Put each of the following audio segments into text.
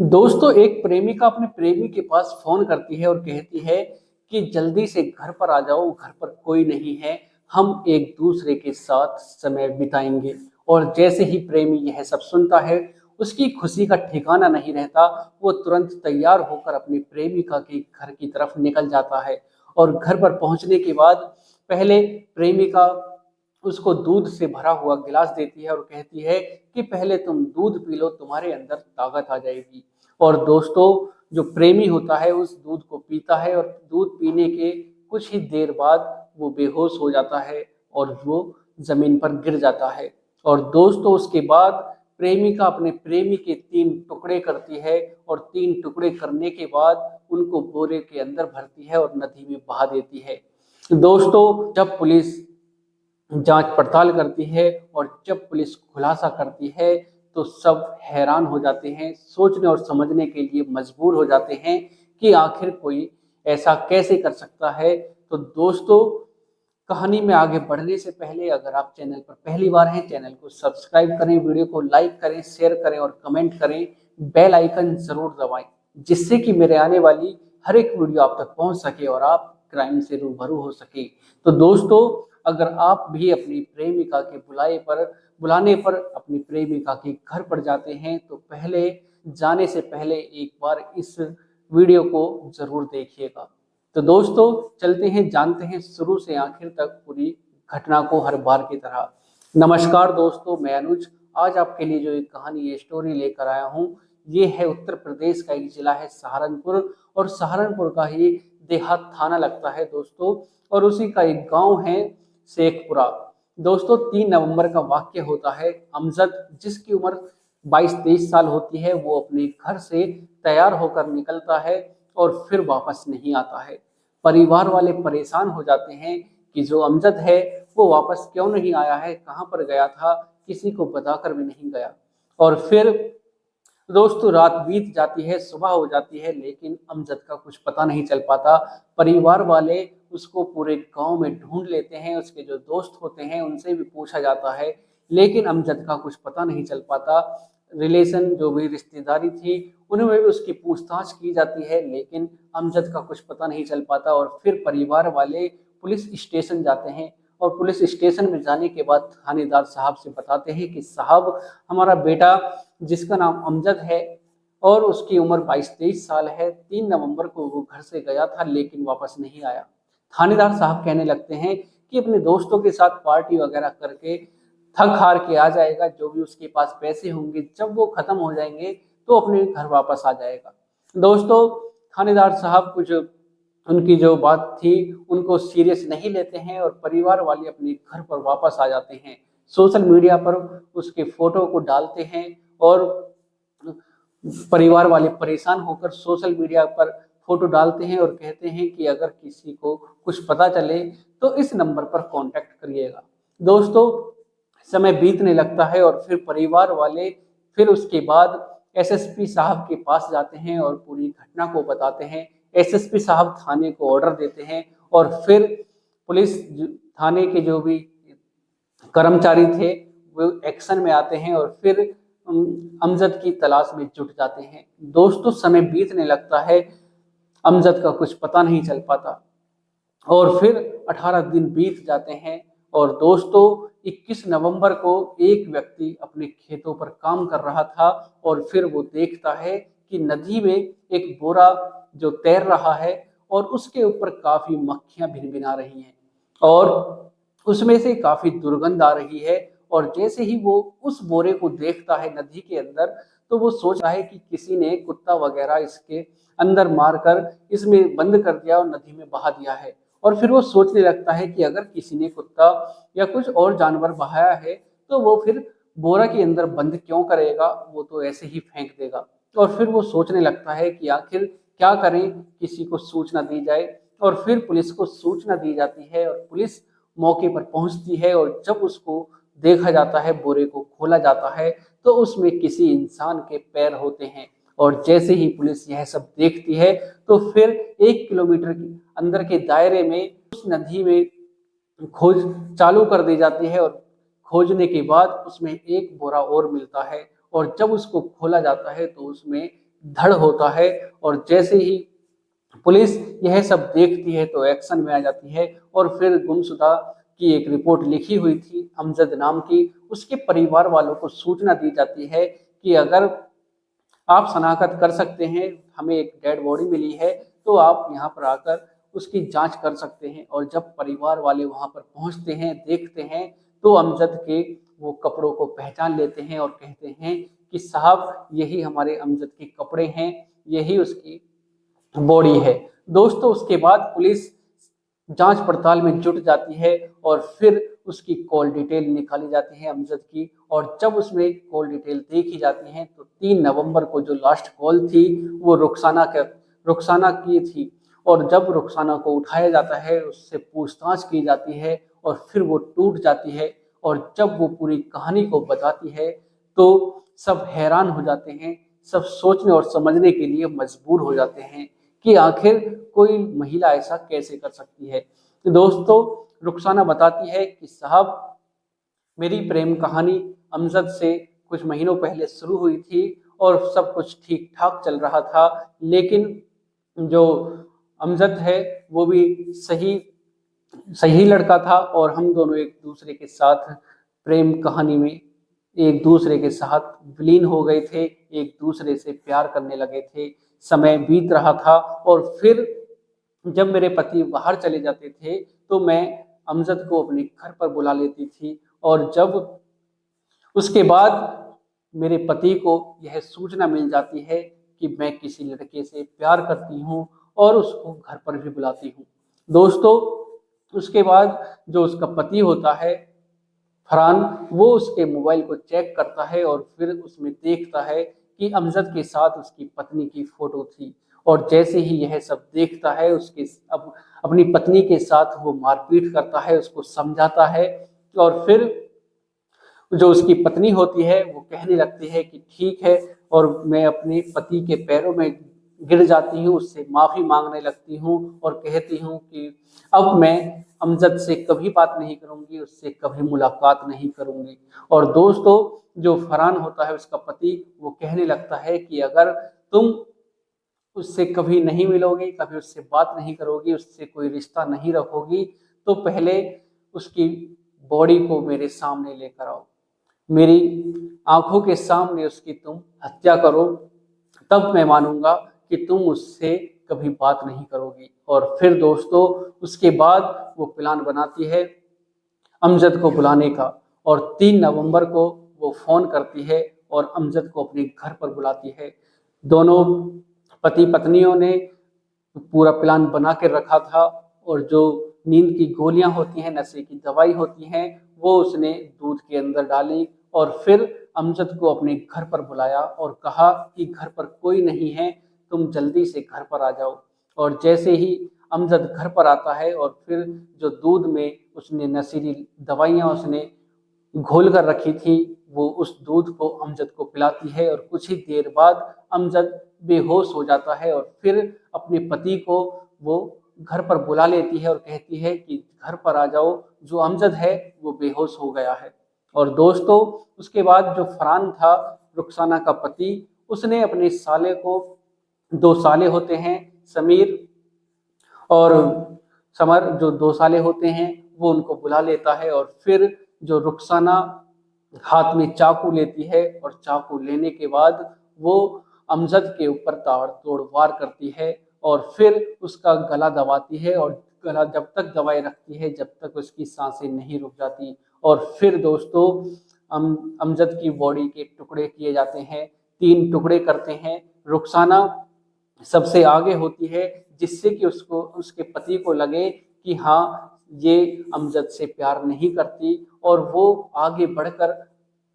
दोस्तों, एक प्रेमिका अपने प्रेमी के पास फोन करती है और कहती है कि जल्दी से घर पर आ जाओ, घर पर कोई नहीं है, हम एक दूसरे के साथ समय बिताएंगे। और जैसे ही प्रेमी यह सब सुनता है, उसकी खुशी का ठिकाना नहीं रहता। वो तुरंत तैयार होकर अपनी प्रेमिका के घर की तरफ निकल जाता है। और घर पर पहुंचने के बाद पहले प्रेमिका उसको दूध से भरा हुआ गिलास देती है और कहती है कि पहले तुम दूध पी लो, तुम्हारे अंदर ताकत आ जाएगी। और दोस्तों, जो प्रेमी होता है उस दूध को पीता है और दूध पीने के कुछ ही देर बाद वो बेहोश हो जाता है और वो जमीन पर गिर जाता है। और दोस्तों, उसके बाद प्रेमिका अपने प्रेमी के 3 टुकड़े करती है और 3 टुकड़े करने के बाद उनको बोरे के अंदर भरती है और नदी में बहा देती है। दोस्तों, जब पुलिस जांच पड़ताल करती है और जब पुलिस खुलासा करती है तो सब हैरान हो जाते हैं, सोचने और समझने के लिए मजबूर हो जाते हैं कि आखिर कोई ऐसा कैसे कर सकता है। तो दोस्तों, कहानी में आगे बढ़ने से पहले अगर आप चैनल पर पहली बार हैं, चैनल को सब्सक्राइब करें, वीडियो को लाइक करें, शेयर करें और कमेंट करें। बेल आइकन जरूर दबाएं, जिससे कि मेरे आने वाली हर एक वीडियो आप तक पहुंच सके और आप क्राइम से रूबरू हो सके। तो दोस्तों, अगर आप भी अपनी प्रेमिका के बुलाने पर अपनी प्रेमिका के घर पर जाते हैं तो पहले जाने से पहले एक बार इस वीडियो को जरूर देखिएगा। तो दोस्तों, चलते हैं, जानते हैं शुरू से आखिर तक पूरी घटना को हर बार की तरह। नमस्कार दोस्तों, मैं अनुज आज आपके लिए जो एक कहानी, ये स्टोरी लेकर आया हूँ। ये है उत्तर प्रदेश का एक जिला है सहारनपुर, और सहारनपुर का ही देहात थाना लगता है दोस्तों। और उसी का एक गांव है शेखपुरा। दोस्तों, 3 नवंबर का वाक्य होता है। अमजद, जिसकी उम्र 22-23 साल होती है, वो अपने घर से तैयार होकर निकलता है और फिर वापस नहीं आता है। परिवार वाले परेशान हो जाते हैं कि जो अमजद है वो वापस क्यों नहीं आया है, कहाँ पर गया था, किसी को बताकर भी नहीं गया। और फिर दोस्तों, रात बीत जाती है, सुबह हो जाती है, लेकिन अमजद का कुछ पता नहीं चल पाता। परिवार वाले उसको पूरे गांव में ढूंढ लेते हैं, उसके जो दोस्त होते हैं उनसे भी पूछा जाता है, लेकिन अमजद का कुछ पता नहीं चल पाता। रिलेशन, जो भी रिश्तेदारी थी, उनमें भी उसकी पूछताछ की जाती है, लेकिन अमजद का कुछ पता नहीं चल पाता। और फिर परिवार वाले पुलिस स्टेशन जाते हैं और पुलिस स्टेशन में जाने के बाद थानेदार साहब से बताते हैं कि साहब, हमारा बेटा जिसका नाम अमजद है और उसकी उम्र 22-23 साल है, 3 नवंबर को वो घर से गया था लेकिन वापस नहीं आया। थानेदार साहब कहने लगते हैं कि अपने दोस्तों के साथ पार्टी वगैरह करके थक हार के आ जाएगा, जो भी उसके पास पैसे होंगे जब वो खत्म हो जाएंगे तो अपने घर वापस आ जाएगा। दोस्तों, थानेदार साहब कुछ उनकी जो बात थी उनको सीरियस नहीं लेते हैं और परिवार वाले अपने घर पर वापस आ जाते हैं। सोशल मीडिया पर उसके फोटो को डालते हैं और परिवार वाले परेशान होकर सोशल मीडिया पर फोटो डालते हैं और कहते हैं कि अगर किसी को कुछ पता चले तो इस नंबर पर कांटेक्ट करिएगा। दोस्तों, समय बीतने लगता है और फिर परिवार वाले फिर उसके बाद एसएसपी साहब के पास जाते हैं और पूरी घटना को बताते हैं। एसएसपी साहब थाने को ऑर्डर देते हैं और फिर पुलिस थाने के जो भी कर्मचारी थे वो एक्शन में आते हैं और फिर अमजद की तलाश में जुट जाते हैं। दोस्तों, समय बीतने लगता है, अमजद का कुछ पता नहीं चल पाता और फिर 18 दिन बीत जाते हैं। और दोस्तों, 21 नवंबर को एक व्यक्ति अपने खेतों पर काम कर रहा था और फिर वो देखता है कि नदी में एक बोरा जो तैर रहा है और उसके ऊपर काफी मक्खियां भिनभिना रही हैं और उसमें से काफी दुर्गंध आ रही है। और जैसे ही वो उस बोरे को देखता है नदी के अंदर, तो वो सोच रहा है कि किसी ने कुत्ता वगैरह इसके अंदर मारकर इसमें बंद कर दिया और नदी में बहा दिया है। और फिर वो सोचने लगता है कि अगर किसी ने कुत्ता या कुछ और जानवर बहाया है तो वो फिर बोरा के अंदर बंद क्यों करेगा, वो तो ऐसे ही फेंक देगा। और फिर वो सोचने लगता है कि आखिर क्या करें, किसी को सूचना दी जाए। और फिर पुलिस को सूचना दी जाती है और पुलिस मौके पर पहुंचती है और जब उसको देखा जाता है, बोरे को खोला जाता है, तो उसमें किसी इंसान के पैर होते हैं। और जैसे ही पुलिस यह सब देखती है तो फिर 1 किलोमीटर के अंदर के दायरे में उस नदी में खोज चालू कर दी जाती है और खोजने के बाद उसमें एक बोरा और मिलता है और जब उसको खोला जाता है तो उसमें धड़ होता है। और जैसे ही पुलिस यह सब देखती है तो एक्शन में आ जाती है और फिर गुमशुदा की एक रिपोर्ट लिखी हुई थी अमजद नाम की, उसके परिवार वालों को सूचना दी जाती है कि अगर आप शनाख्त कर सकते हैं, हमें एक डेड बॉडी मिली है, तो आप यहाँ पर आकर उसकी जांच कर सकते हैं। और जब परिवार वाले वहाँ पर पहुँचते हैं, देखते हैं, तो अमजद के वो कपड़ों को पहचान लेते हैं और कहते हैं कि साहब यही हमारे अमजद के कपड़े हैं, यही उसकी बॉडी है। दोस्तों उसके बाद पुलिस जांच पड़ताल में जुट जाती है और फिर उसकी कॉल डिटेल निकाली जाती है अमजद की। और जब उसमें कॉल डिटेल देखी जाती है तो 3 नवंबर को जो लास्ट कॉल थी वो रुखसाना की थी। और जब रुखसाना को उठाया जाता है, उससे पूछताछ की जाती है और फिर वो टूट जाती है। और जब वो पूरी कहानी को बताती है तो सब हैरान हो जाते हैं, सब सोचने और समझने के लिए मजबूर हो जाते हैं कि आखिर कोई महिला ऐसा कैसे कर सकती है। तो दोस्तों रुखसाना बताती है कि साहब मेरी प्रेम कहानी अमजद से कुछ महीनों पहले शुरू हुई थी और सब कुछ ठीक ठाक चल रहा था, लेकिन जो अमजद है वो भी सही सही लड़का था और हम दोनों एक दूसरे के साथ प्रेम कहानी में एक दूसरे के साथ विलीन हो गए थे, एक दूसरे से प्यार करने लगे थे। समय बीत रहा था और फिर जब मेरे पति बाहर चले जाते थे तो मैं अमजद को अपने घर पर बुला लेती थी। और जब उसके बाद मेरे पति को यह सूचना मिल जाती है कि मैं किसी लड़के से प्यार करती हूँ और उसको घर पर भी बुलाती हूँ। दोस्तों उसके बाद जो उसका पति होता है फरहान, वो उसके मोबाइल को चेक करता है और फिर उसमें देखता है कि अमजद के साथ उसकी पत्नी की फोटो थी। और जैसे ही यह सब देखता है उसके अपनी पत्नी के साथ वो मारपीट करता है, उसको समझाता है। और फिर जो उसकी पत्नी होती है वो कहने लगती है कि ठीक है, और मैं अपने पति के पैरों में गिर जाती हूँ, उससे माफी मांगने लगती हूँ और कहती हूँ कि अब मैं अमजद से कभी बात नहीं करूंगी, उससे कभी मुलाकात नहीं करूंगी। और दोस्तों जो फरहान होता है उसका पति, वो कहने लगता है कि अगर तुम उससे कभी नहीं मिलोगी, कभी उससे बात नहीं करोगी, उससे कोई रिश्ता नहीं रखोगी, तो पहले उसकी बॉडी को मेरे सामने लेकर आओ, मेरी आंखों के सामने उसकी तुम हत्या करो, तब मैं मानूंगा कि तुम उससे कभी बात नहीं करोगी। और फिर दोस्तों उसके बाद वो प्लान बनाती है अमजद को बुलाने का और 3 नवंबर को वो फोन करती है और अमजद को अपने घर पर बुलाती है। दोनों पति पत्नियों ने पूरा प्लान बना के रखा था और जो नींद की गोलियां होती हैं, नशे की दवाई होती हैं, वो उसने दूध के अंदर डाली और फिर अमजद को अपने घर पर बुलाया और कहा कि घर पर कोई नहीं है, तुम जल्दी से घर पर आ जाओ। और जैसे ही अमजद घर पर आता है और फिर जो दूध में उसने नशीली दवाइयाँ उसने घोल कर रखी थी, वो उस दूध को अमजद को पिलाती है और कुछ ही देर बाद अमजद बेहोश हो जाता है। और फिर अपने पति को वो घर पर बुला लेती है और कहती है कि घर पर आ जाओ, जो अमजद है वो बेहोश हो गया है। और दोस्तों उसके बाद जो फरहान था रुखसाना का पति, उसने अपने साले को, 2 साले होते हैं समीर और समर, जो 2 साले होते हैं, वो उनको बुला लेता है। और फिर जो रुखसाना हाथ में चाकू लेती है और चाकू लेने के बाद वो अमजद के ऊपर ताबड़तोड़ वार करती है और फिर उसका गला दबाती है और गला जब तक दबाए रखती है जब तक उसकी सांसें नहीं रुक जाती। और फिर दोस्तों अमजद की बॉडी के टुकड़े किए जाते हैं, 3 टुकड़े करते हैं। रुखसाना सबसे आगे होती है जिससे कि उसको, उसके पति को लगे कि हाँ ये अमजद से प्यार नहीं करती, और वो आगे बढ़कर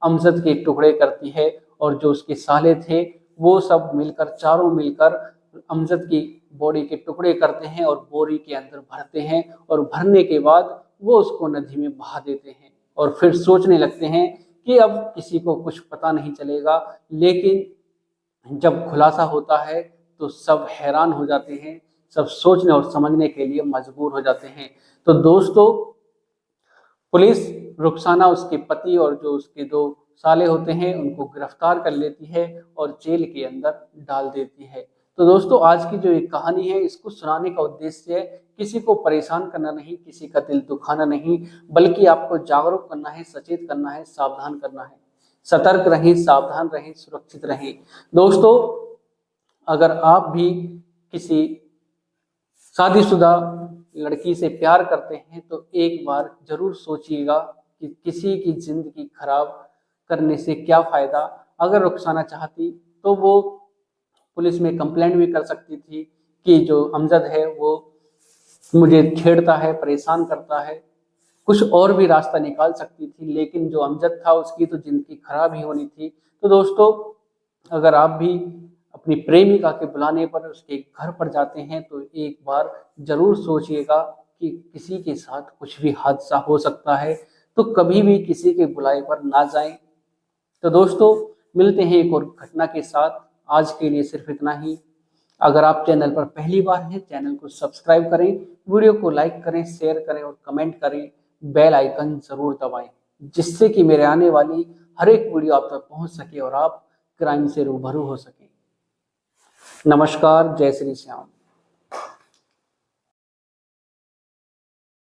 अमजद के टुकड़े करती है। और जो उसके साले थे वो सब मिलकर, चारों मिलकर अमजद की बॉडी के टुकड़े करते हैं और बोरी के अंदर भरते हैं और भरने के बाद वो उसको नदी में बहा देते हैं। और फिर सोचने लगते हैं कि अब किसी को कुछ पता नहीं चलेगा, लेकिन जब खुलासा होता है तो सब हैरान हो जाते हैं, सब सोचने और समझने के लिए मजबूर हो जाते हैं। तो दोस्तों पुलिस रुखसाना, उसके पति और जो उसके 2 साले होते हैं उनको गिरफ्तार कर लेती है और जेल के अंदर डाल देती है। तो दोस्तों आज की जो एक कहानी है इसको सुनाने का उद्देश्य किसी को परेशान करना नहीं, किसी का दिल दुखाना नहीं, बल्कि आपको जागरूक करना है, सचेत करना है, सावधान करना है। सतर्क रहें, सावधान रहें, सुरक्षित रहें। दोस्तों अगर आप भी किसी शादीशुदा लड़की से प्यार करते हैं तो एक बार जरूर सोचिएगा कि किसी की जिंदगी खराब करने से क्या फायदा। अगर रुखसाना चाहती तो वो पुलिस में कंप्लेंट भी कर सकती थी कि जो अमजद है वो मुझे छेड़ता है, परेशान करता है, कुछ और भी रास्ता निकाल सकती थी, लेकिन जो अमजद था उसकी तो जिंदगी खराब ही होनी थी। तो दोस्तों अगर आप भी अपनी प्रेमिका के बुलाने पर उसके घर पर जाते हैं तो एक बार जरूर सोचिएगा कि किसी के साथ कुछ भी हादसा हो सकता है, तो कभी भी किसी के बुलाए पर ना जाएं। तो दोस्तों मिलते हैं एक और घटना के साथ। आज के लिए सिर्फ इतना ही। अगर आप चैनल पर पहली बार हैं, चैनल को सब्सक्राइब करें, वीडियो को लाइक करें, शेयर करें और कमेंट करें, बेल आइकन जरूर दबाएं, जिससे कि मेरे आने वाली हर एक वीडियो आप तक पहुंच सके और आप क्राइम से रूबरू हो सके। नमस्कार, जय श्री श्याम।